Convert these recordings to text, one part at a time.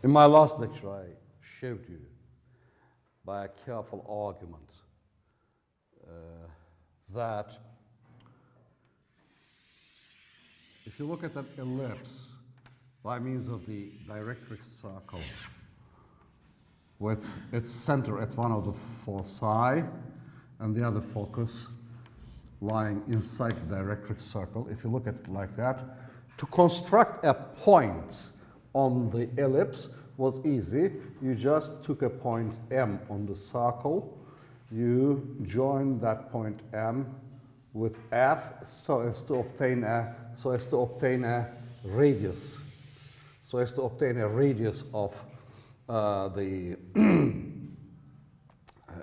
In my last lecture, I showed you by a careful argument that if you look at an ellipse by means of the directrix circle with its center at one of the foci and the other focus lying inside the directrix circle, if you look at it like that, to construct a point on the ellipse was easy. You just took a point M on the circle, you joined that point M with F so as to obtain a radius, of the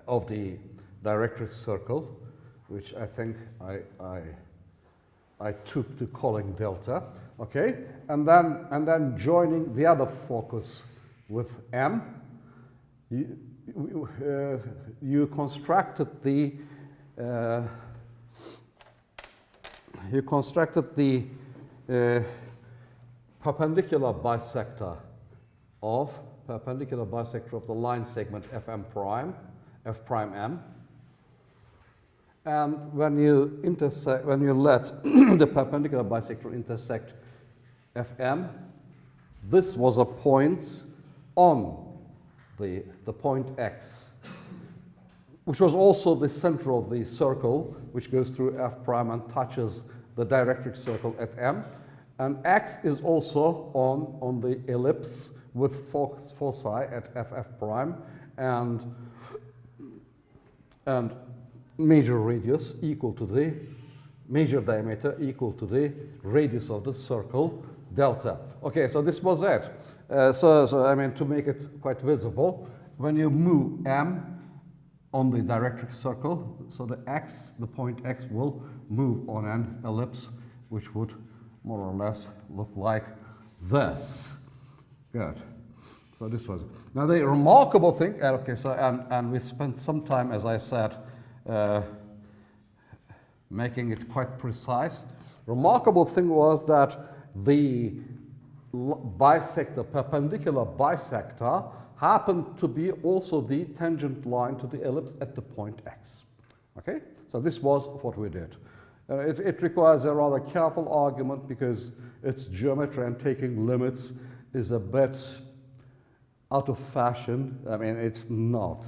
of the directrix circle, which I think I took to calling delta, okay, and then joining the other focus with M, you constructed the perpendicular bisector of the line segment Fm prime, F prime M. And when you let the perpendicular bisector intersect Fm, this was a point on the point X, which was also the center of the circle, which goes through F prime and touches the directrix circle at M. And X is also on the ellipse with foci at FF prime and major radius equal to the major diameter equal to the radius of the circle delta. Okay, so this was it. So I mean, to make it quite visible, when you move M on the directrix circle, so the point X will move on an ellipse, which would more or less look like this. Good. So this was it. Now the remarkable thing, okay, so and we spent some time, as I said, making it quite precise. Remarkable thing was that the perpendicular bisector happened to be also the tangent line to the ellipse at the point X. Okay, so this was what we did. It requires a rather careful argument because it's geometry and taking limits is a bit out of fashion. I mean, it's not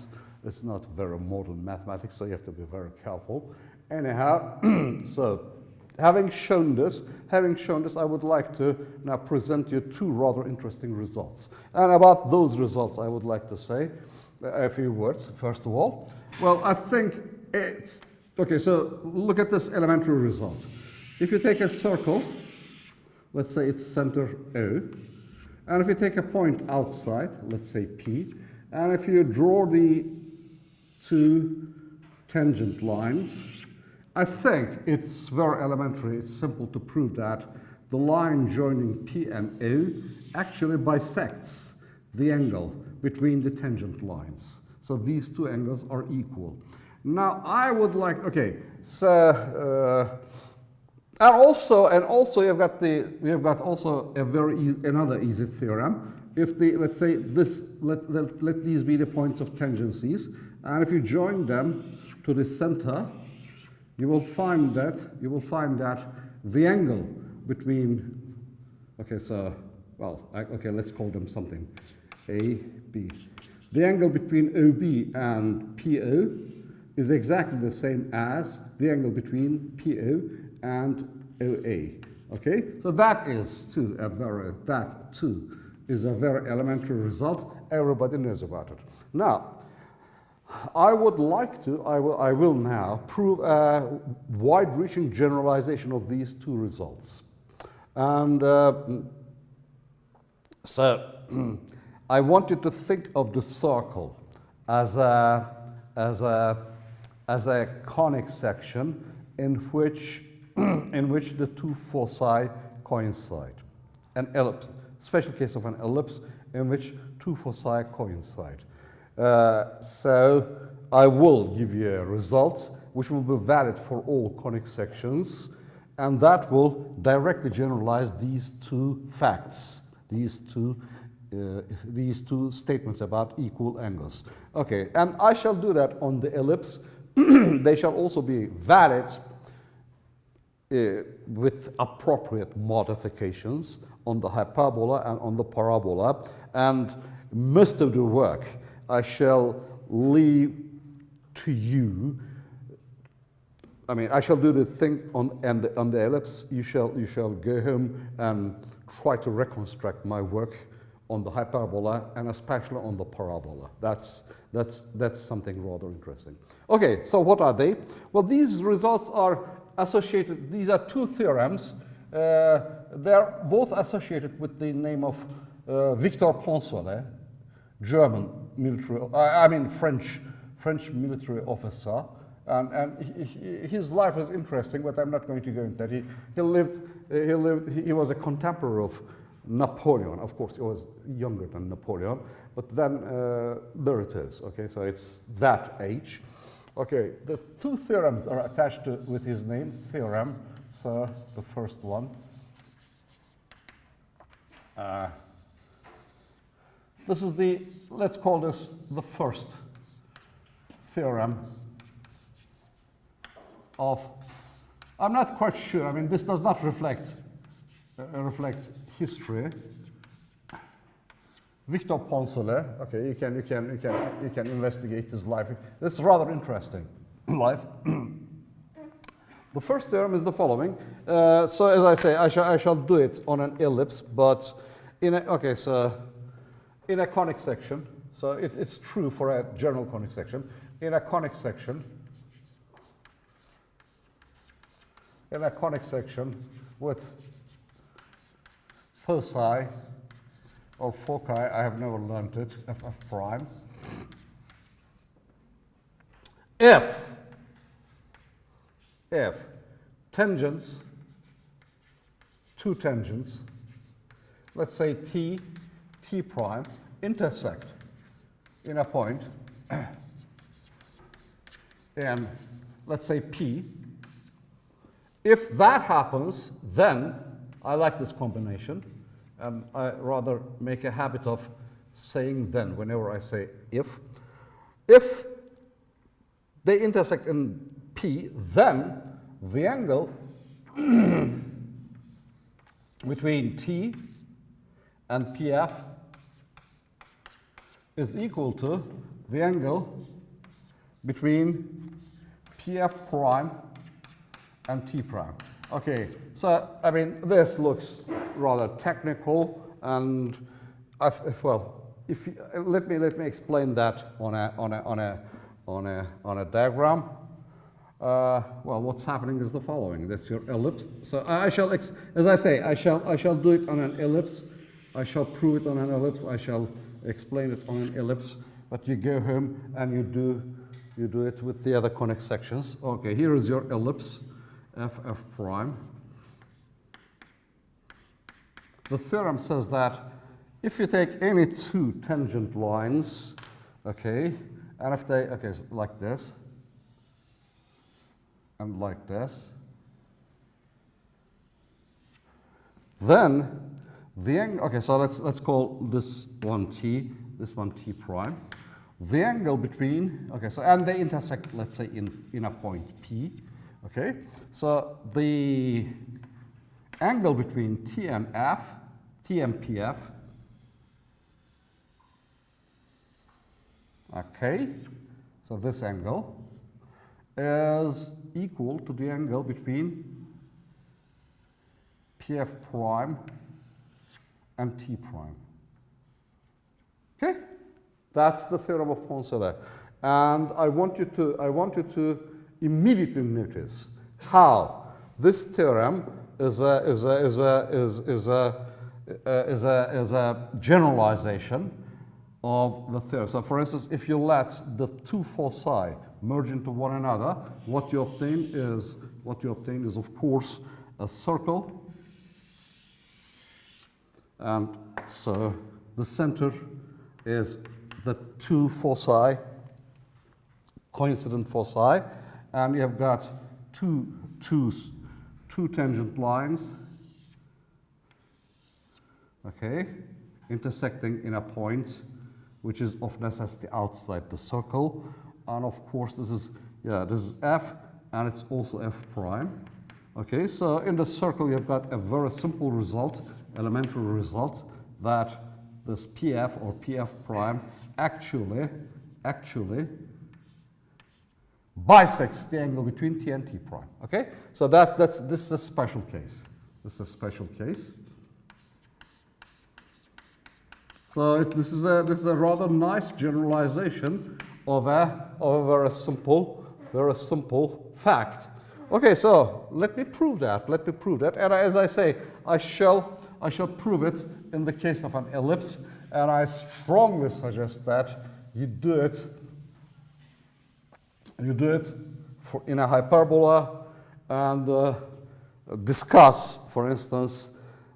very modern mathematics, so you have to be very careful. Anyhow, so having shown this, I would like to now present you two rather interesting results. And about those results, I would like to say a few words, first of all. Well, I think it's, okay, so look at this elementary result. If you take a circle, let's say its center O, and if you take a point outside, let's say P, and if you draw the two tangent lines, I think it's very elementary, it's simple to prove that the line joining P and O actually bisects the angle between the tangent lines. So these two angles are equal. Now I would like, okay, so and also you've got also a another easy theorem. If let's say this, let these be the points of tangencies, and if you join them to the center, you will find that the angle between, okay, so well, okay, let's call them something, A, B. The angle between OB and PO is exactly the same as the angle between PO and OA. Okay, so that too is a very elementary result. Everybody knows about it. Now, I will now prove a wide-reaching generalization of these two results. And so I want you to think of the circle as a conic section in which the two foci coincide. An ellipse, special case of an ellipse in which two foci coincide. So I will give you a result which will be valid for all conic sections, and that will directly generalize these two facts, these two these two statements about equal angles. Okay, and I shall do that on the ellipse. They shall also be valid with appropriate modifications on the hyperbola and on the parabola. And most of the work I shall leave to you. I mean, I shall do the thing on the ellipse. You shall go home and try to reconstruct my work on the hyperbola and especially on the parabola. That's something rather interesting. Okay, so what are they? Well, these results are associated. These are two theorems. They're both associated with the name of Victor Poncelet, German military. French military officer. And his life is interesting, but I'm not going to go into that. He was a contemporary of Napoleon. Of course, he was younger than Napoleon, but then there it is. Okay, so it's that age. Okay, the two theorems are attached with his name, Theorem. So the first one. This is let's call this the first theorem of, I'm not quite sure. I mean, this does not reflect history. Victor Poncelet. Okay, you can investigate his life. This is rather interesting life. The first theorem is the following. So as I say, I shall do it on an ellipse, but in a conic section. So it's true for a general conic section. In a conic section with foci or foci, I have never learned it, f prime. If tangents, two tangents, let's say t prime, intersect in a point, and let's say P. If that happens, then I like this combination, and I rather make a habit of saying then whenever I say if. If they intersect in P, then the angle between T and PF is equal to the angle between PF prime and T prime. Okay, so I mean this looks rather technical, and let me explain that on a diagram. Well, what's happening is the following. That's your ellipse. So I shall, as I say, I shall do it on an ellipse. I shall prove it on an ellipse. I shall explain it on an ellipse. But you go home and you do it with the other conic sections. Okay, here is your ellipse, f prime. The theorem says that if you take any two tangent lines, okay, and if they, okay, so like this, and like this, then the angle, okay, so let's call this one T, this one T prime. The angle between, okay, so, and they intersect, let's say, in a point P, okay? So the angle between T and F, T and PF, okay, so this angle is equal to the angle between PF prime and T prime. Okay? That's the theorem of Poncelet. And I want you to immediately notice how this theorem is a generalization of the theorem. So for instance, if you let the two foci merge into one another, what you obtain is of course a circle. And so the center is the two foci, coincident foci, and you have got two tangent lines, okay, intersecting in a point which is of necessity outside the circle. And of course, this is f, and it's also f prime. Okay, so in the circle, you've got a very simple result, elementary result, that this pf or pf prime actually bisects the angle between t and t prime. Okay, so this is a special case. This is a special case. So this is a rather nice generalization of a very simple fact. Okay, so let me prove that. And as I say, I shall prove it in the case of an ellipse, and I strongly suggest that you do it in a hyperbola, and discuss, for instance,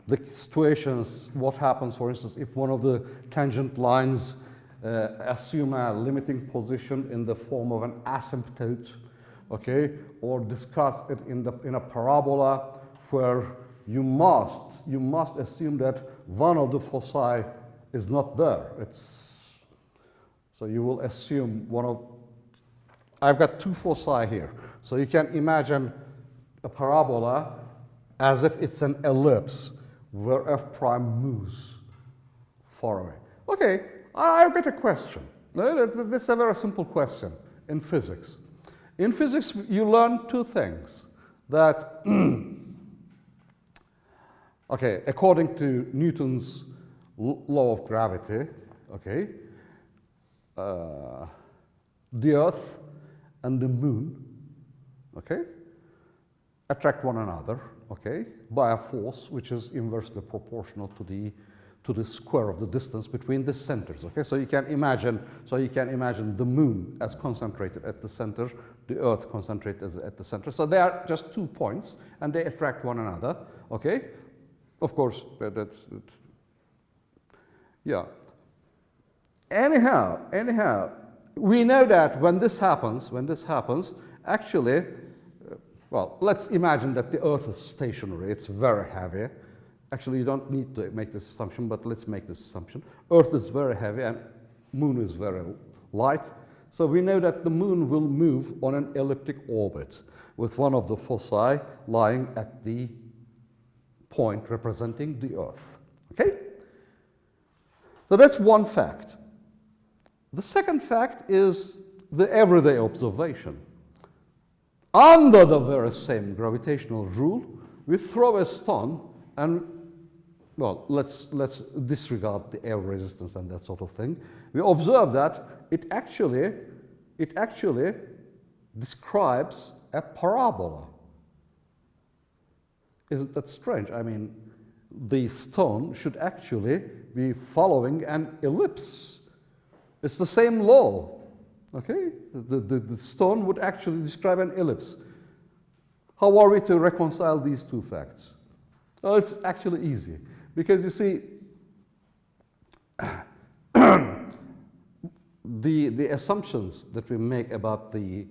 the situations, what happens, for instance, if one of the tangent lines assume a limiting position in the form of an asymptote, okay, or discuss it in a parabola where you must assume that one of the foci is not there. So you will assume I've got two foci here. So you can imagine a parabola as if it's an ellipse where f prime moves far away. Okay, I've got a question. This is a very simple question in physics. In physics, you learn two things. That, okay, according to Newton's law of gravity, okay, the Earth and the Moon, okay, attract one another, okay, by a force which is inversely proportional to the square of the distance between the centers. Okay, so you can imagine the Moon as concentrated at the center, the Earth concentrated at the center. So they are just 2 points, and they attract one another. Okay, of course, yeah. Anyhow, we know that when this happens, actually, well, let's imagine that the Earth is stationary. It's very heavy. Actually, you don't need to make this assumption, but let's make this assumption. Earth is very heavy and Moon is very light. So we know that the Moon will move on an elliptic orbit with one of the foci lying at the point representing the Earth. Okay? So that's one fact. The second fact is the everyday observation. Under the very same gravitational rule, we throw a stone and, well, let's disregard the air resistance and that sort of thing. We observe that it actually describes a parabola. Isn't that strange? I mean, the stone should actually be following an ellipse. It's the same law. Okay? The stone would actually describe an ellipse. How are we to reconcile these two facts? Well, it's actually easy. Because you see, the assumptions that we make about the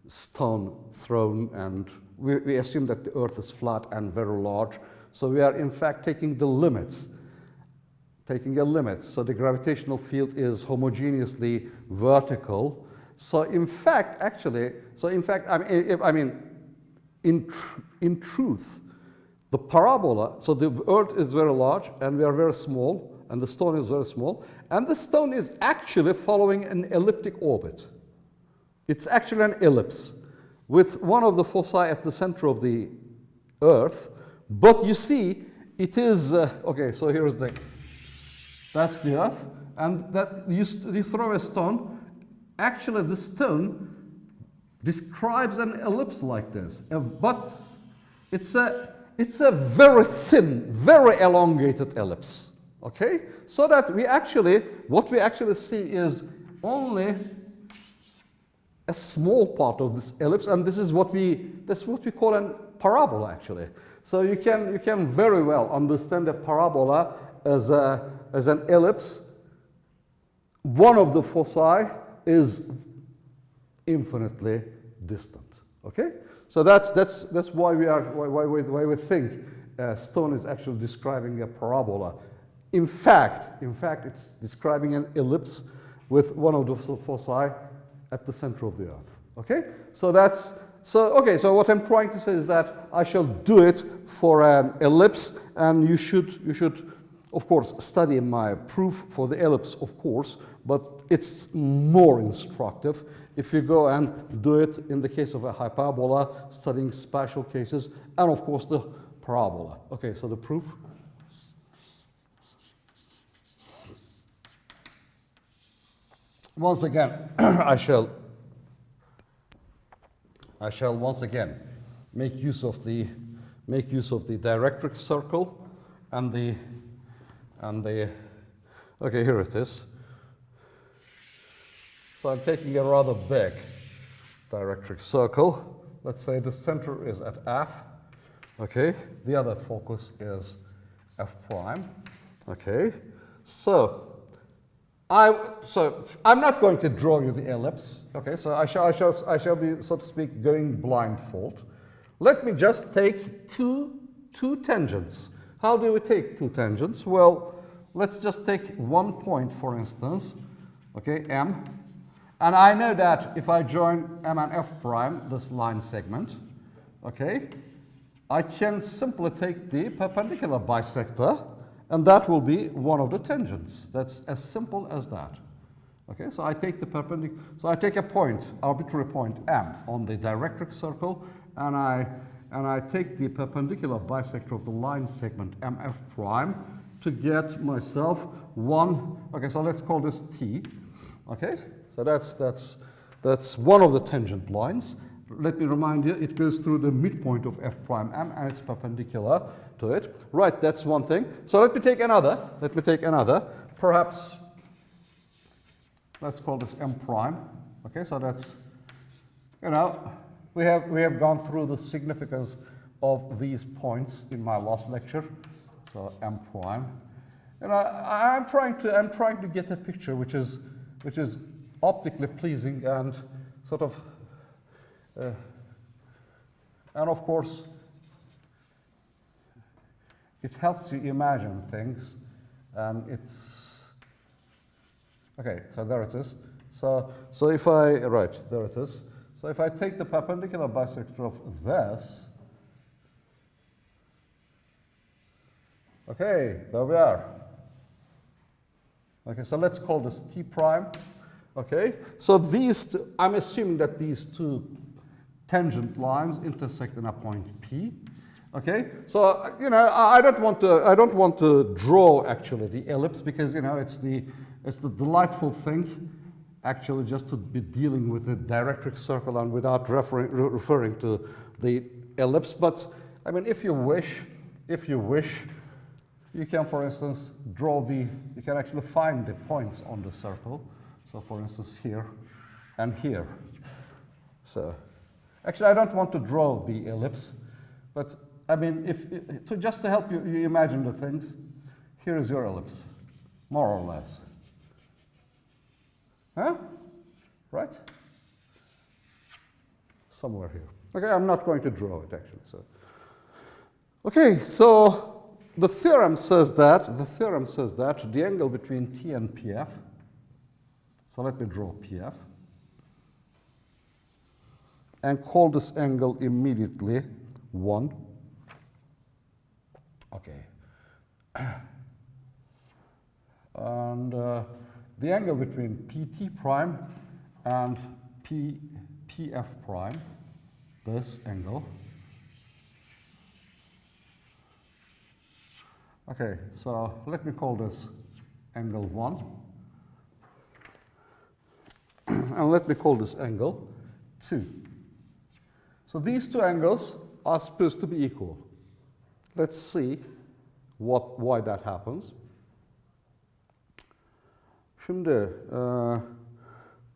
stone thrown, and we assume that the Earth is flat and very large, so we are in fact taking the limits. Taking a limit, so the gravitational field is homogeneously vertical. So in fact, in truth, the parabola, so the Earth is very large and we are very small, and the stone is very small, and the stone is actually following an elliptic orbit. It's actually an ellipse with one of the foci at the center of the Earth, but you see, it is, okay, so here's that's the Earth, and that you throw a stone. Actually, the stone describes an ellipse like this, but it's a very thin, very elongated ellipse. Okay, so that what we actually see is only a small part of this ellipse, and that's what we call a parabola actually. So you can very well understand a parabola as an ellipse. One of the foci is infinitely distant. Okay, so that's why we think stone is actually describing a parabola. in fact, it's describing an ellipse with one of the foci at the center of the Earth. Okay, so so what I'm trying to say is that I shall do it for an ellipse, and you should, of course, study my proof for the ellipse, of course, but it's more instructive if you go and do it in the case of a hyperbola, studying special cases, and of course the parabola. Okay, so the proof. Once again, I shall once again make use of the directrix circle and the okay, here it is. So I'm taking a rather big directrix circle. Let's say the center is at F. Okay, the other focus is F prime. Okay, so I'm not going to draw you the ellipse. Okay, so I shall be, so to speak, going blindfold. Let me just take two tangents. How do we take two tangents? Well, let's just take 1 point, for instance. Okay, M, and I know that if I join M and F prime, this line segment, okay, I can simply take the perpendicular bisector, and that will be one of the tangents. That's as simple as that. Okay, so I take the perpendicular, so I take a point, arbitrary point M on the directrix circle, and I take the perpendicular bisector of the line segment MF prime to get myself one. Okay, so let's call this T. Okay, so that's one of the tangent lines. Let me remind you, it goes through the midpoint of F prime M, and it's perpendicular to it. Right, that's one thing. So let me take another. Perhaps let's call this M prime. Okay, so that's, you know, we have gone through the significance of these points in my last lecture. So M prime, and I'm trying to get a picture which is optically pleasing and sort of. And of course, it helps you imagine things, and it's okay. So there it is. So if I there it is. So if I take the perpendicular bisector of this, okay, there we are. Okay, so let's call this T prime. Okay, so these I'm assuming that these two tangent lines intersect in a point P. Okay, so you know I don't want to draw actually the ellipse, because you know it's the delightful thing actually just to be dealing with the directrix circle and without referring to the ellipse. But I mean, if you wish, you can, for instance, you can actually find the points on the circle. So for instance here and here. So actually, I don't want to draw the ellipse, but I mean, just to help you imagine the things, here is your ellipse, more or less. Huh? Right? Somewhere here. Okay, I'm not going to draw it actually. So, okay, so the theorem says that the angle between T and PF. So let me draw PF. And call this angle immediately 1. Okay. And the angle between PT prime and PF prime, this angle. Okay, so let me call this angle 1. And let me call this angle 2. So these two angles are supposed to be equal. Let's see why that happens. Şimdi,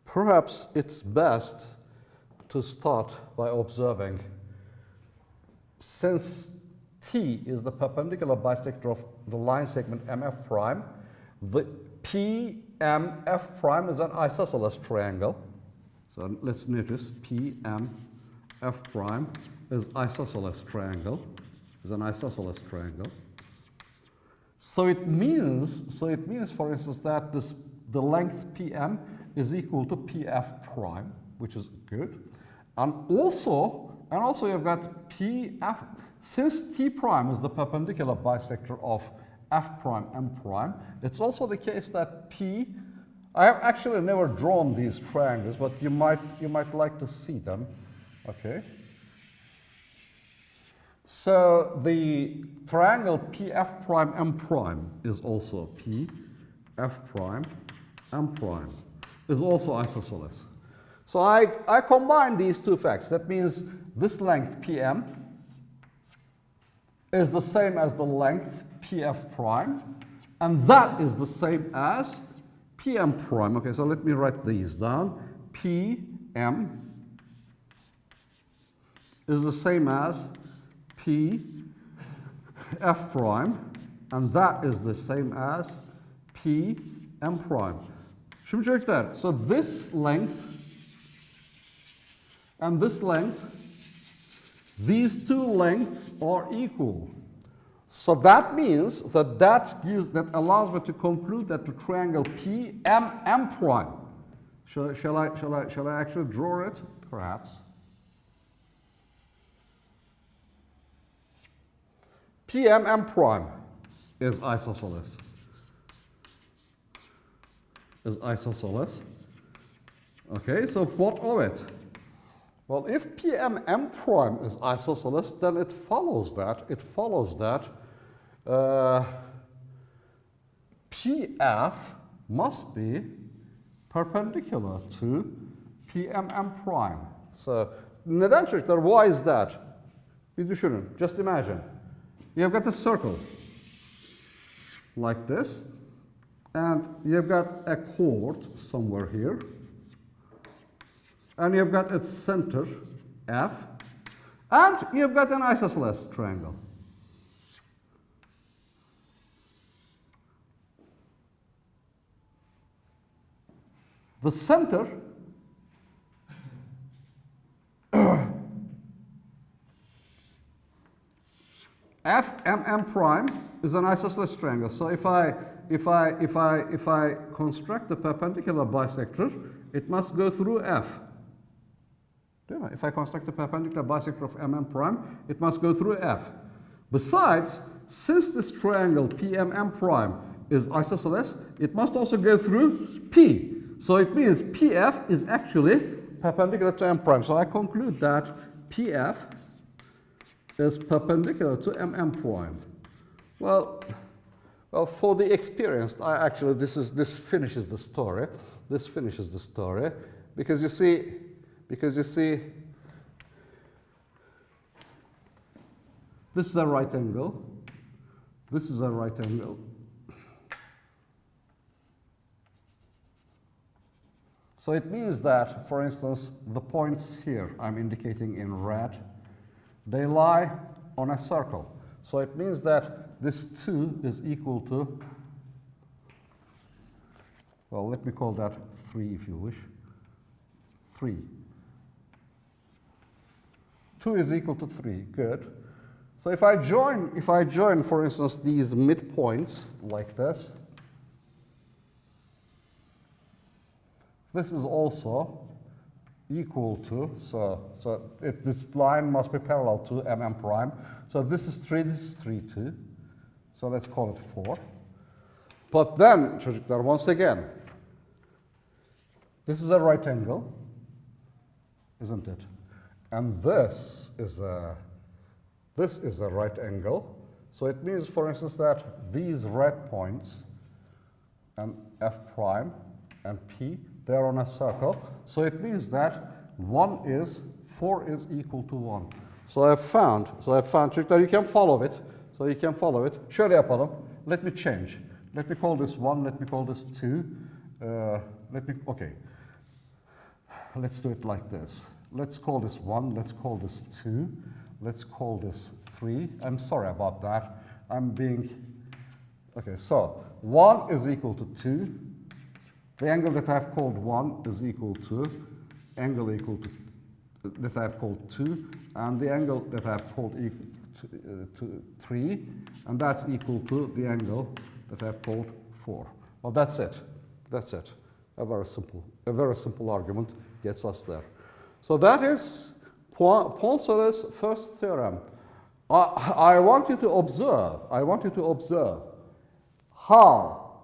perhaps it's best to start by observing, since T is the perpendicular bisector of the line segment MF prime, the PMF prime is an isosceles triangle. So let's notice PMF prime is an isosceles triangle. So it means, for instance, that the length PM is equal to PF prime, which is good. And also you've got PF, since T prime is the perpendicular bisector of F prime, M prime, it's also the case that P, I have actually never drawn these triangles, but you might like to see them, okay? So the triangle PF prime M prime is also PF prime M prime is also isosceles. So I combine these two facts. That means this length PM is the same as the length PF prime, and that is the same as PM prime. Okay, so let me write these down. PM is the same as P F prime, and that is the same as P M prime. Şimdi çocuklar, so this length and this length, these two lengths are equal. So that means that allows me to conclude that the triangle PMM prime. Shall I actually draw it? Perhaps. PMM prime is isosceles. Okay, so what of it? Well, if PMM prime is isosceles, then it follows that PF must be perpendicular to PMM prime. So, neden çocuklar, why is that? Bir düşünün, just imagine. You've got a circle like this, and you've got a chord somewhere here, and you've got its center, F, and you've got an isosceles triangle. The center FMM prime is an isosceles triangle. So if I construct the perpendicular bisector, it must go through F. If I construct the perpendicular bisector of MM prime, it must go through F. Besides, since this triangle PMM prime is isosceles, it must also go through P. So it means PF is actually perpendicular to M prime. So I conclude that PF is perpendicular to MM prime. Well, for the experienced, this finishes the story. This finishes the story because you see, this is a right angle. This is a right angle. So it means that, for instance, the points here I'm indicating in red, they lie on a circle. So it means that this 2 is equal to, well, let me call that 3 if you wish. 3. 2 is equal to 3, good. So if I join, for instance, these midpoints like this, this is also equal to, this line must be parallel to MM prime. So this is 3, this is 3 too. So let's call it 4. But then, çocuklar, once again, this is a right angle, isn't it? And this is a right angle. So it means, for instance, that these red points and F prime and P, they're on a circle. So it means that 4 is equal to 1. So I've found, çocuklar, you can follow it. So you can follow it. Şöyle yapalım. Let me change. Let me call this 1, let me call this 2. Okay. Let's do it like this. Let's call this 1, let's call this 2, let's call this 3. I'm sorry about that. Okay, so 1 is equal to 2. The angle that I've called 1 is equal to angle equal to that I've called 2, and the angle that I've called equal to 3, and that's equal to the angle that I've called 4. Well, that's it. That's it. A very simple argument gets us there. So that is Poncelet's first theorem. I want you to observe how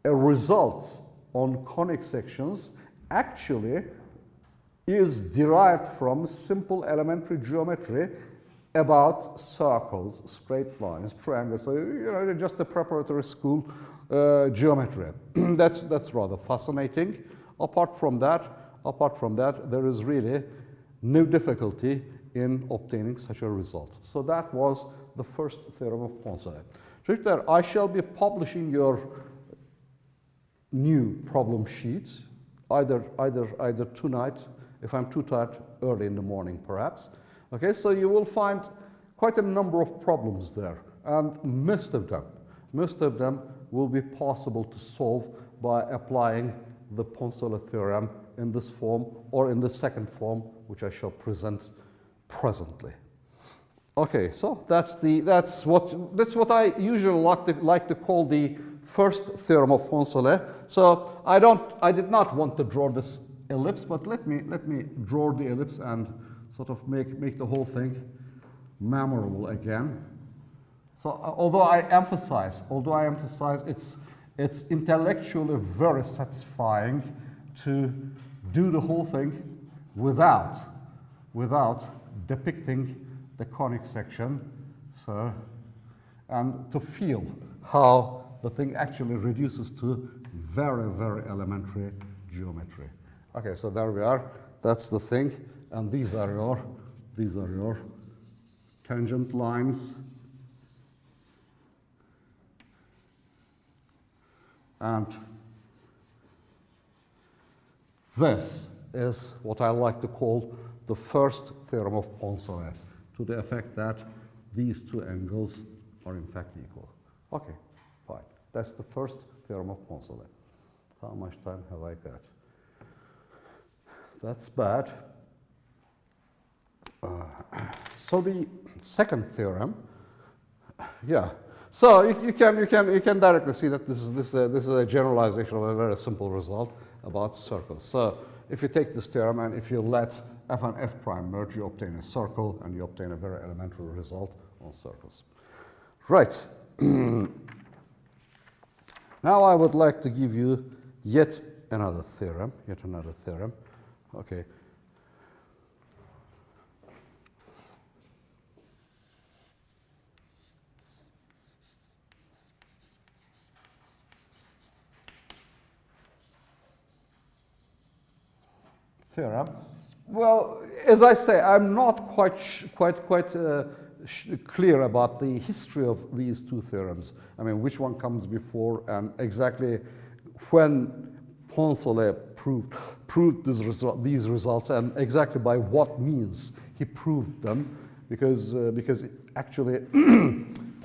a result on conic sections actually is derived from simple elementary geometry about circles, straight lines, triangles. So, you know, just the preparatory school geometry. that's rather fascinating. Apart from that, there is really no difficulty in obtaining such a result. So that was the first theorem of Poncelet. Richter, I shall be publishing your new problem sheets either tonight, if I'm too tired, early in the morning perhaps. Okay, so you will find quite a number of problems there, and most of them will be possible to solve by applying the Poncelet theorem in this form or in the second form, which I shall present presently. Okay, so that's what I usually like to call the first theorem of Poncelet. So I did not want to draw this ellipse, but let me draw the ellipse and sort of make the whole thing memorable again. So although I emphasize it's intellectually very satisfying to do the whole thing without depicting the conic section, so, and to feel how the thing actually reduces to very, very elementary geometry. Okay, so there we are. That's the thing, and these are your tangent lines. And this is what I like to call the first theorem of Poncelet, to the effect that these two angles are in fact equal. Okay, fine. That's the first theorem of Poncelet. How much time have I got? That's bad. So the second theorem, yeah. So you can directly see that this is a generalization of a very simple result about circles. So if you take this theorem and if you let f and f prime merge, you obtain a circle and you obtain a very elementary result on circles. Right. Now I would like to give you yet another theorem. Okay. Theorem. Well, as I say, I'm not quite clear about the history of these two theorems. I mean, which one comes before and exactly when Poncelet proved these results and exactly by what means he proved them, because actually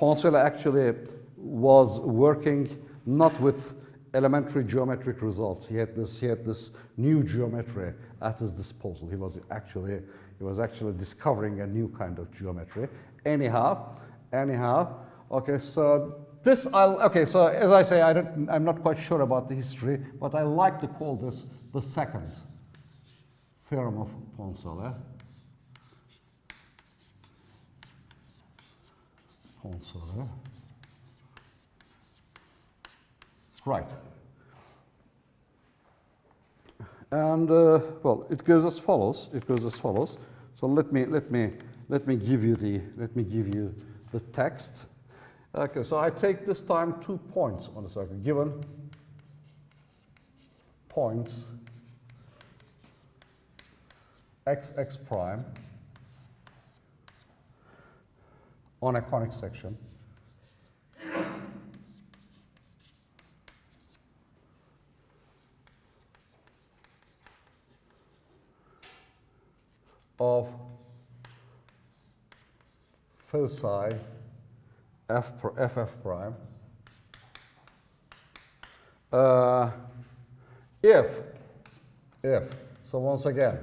Poncelet actually was working not with elementary geometric results. He had this new geometry at his disposal. He was actually discovering a new kind of geometry. Anyhow. Okay, so so as I say, I'm not quite sure about the history, but I like to call this the second theorem of Poncelet. Right. And well, it goes as follows. So let me give you the text. Okay, so I take this time 2 points on the circle. Given points x prime on a conic section of foci ff prime if so once again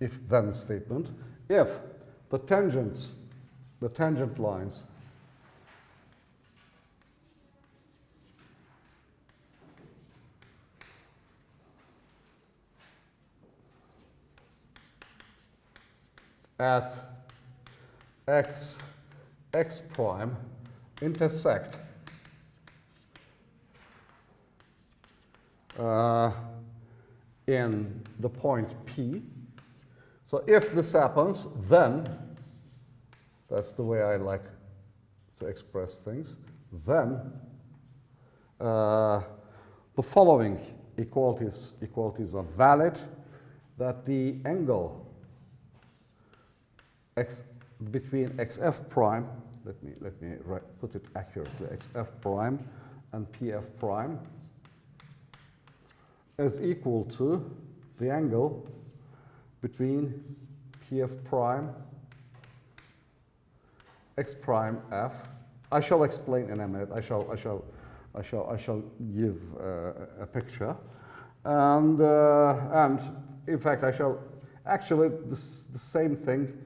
if-then statement. If the tangent lines at x prime intersect in the point P. So if this happens, then, that's the way I like to express things, then the following equalities are valid, that the angle between xf prime, let me put it accurately, xf prime and pf prime is equal to the angle between pf prime x prime f. I shall explain in a minute. I shall give a picture, and in fact I shall actually the same thing.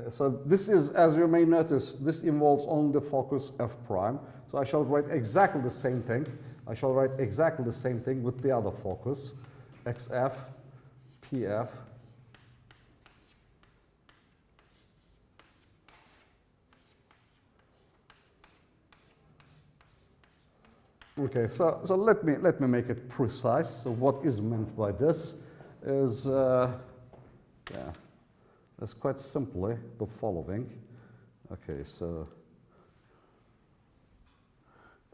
So this is, as you may notice, this involves only the focus f prime. So I shall write exactly the same thing. I shall write exactly the same thing with the other focus, xf, pf. Okay, so let me make it precise. So what is meant by this is, it's quite simply the following. Okay, so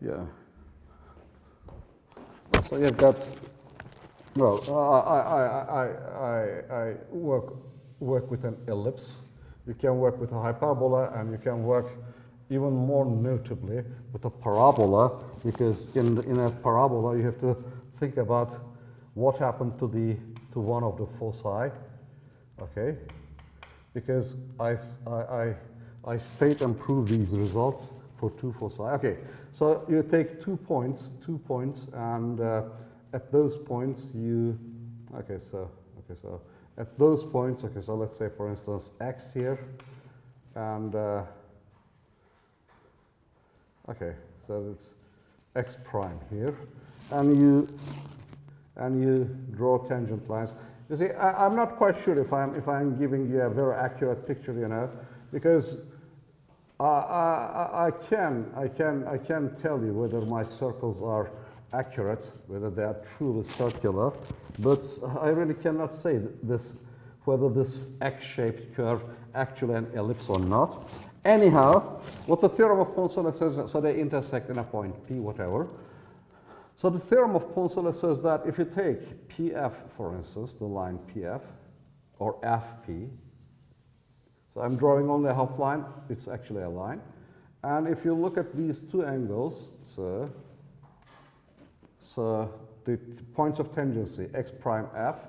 yeah. So you've got, well, I work with an ellipse. You can work with a hyperbola, and you can work even more notably with a parabola, because in a parabola you have to think about what happened to one of the foci. Okay, because I state and prove these results for two foci. Okay, so you take 2 points, and at those points you, so at those points, so let's say for instance x here, and so it's x prime here, and you draw tangent lines. You see, I'm not quite sure if I'm giving you a very accurate picture, you know, because I can tell you whether my circles are accurate, whether they are truly circular, but I really cannot say this, whether this X-shaped curve actually an ellipse or not. Anyhow, what the theorem of Poncelet says, so they intersect in a point P, whatever. So the theorem of Poncelet says that if you take PF, for instance, the line PF, or FP, so I'm drawing only a half line, it's actually a line. And if you look at these two angles, so the points of tangency, x prime f,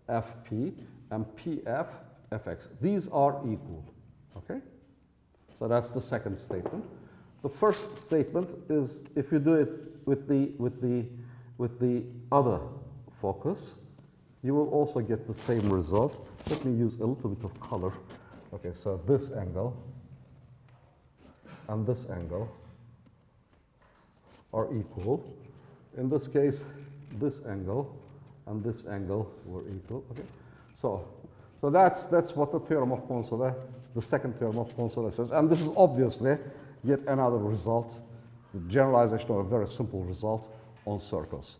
fp, and pf, fx, these are equal, okay? So that's the second statement. The first statement is if you do it with the other focus, you will also get the same result. Let me use a little bit of color. Okay, so this angle and this angle are equal. In this case, this angle and this angle were equal. Okay, so that's what the theorem of Poncelet, the second theorem of Poncelet says, and this is obviously yet another result, the generalization of a very simple result on circles.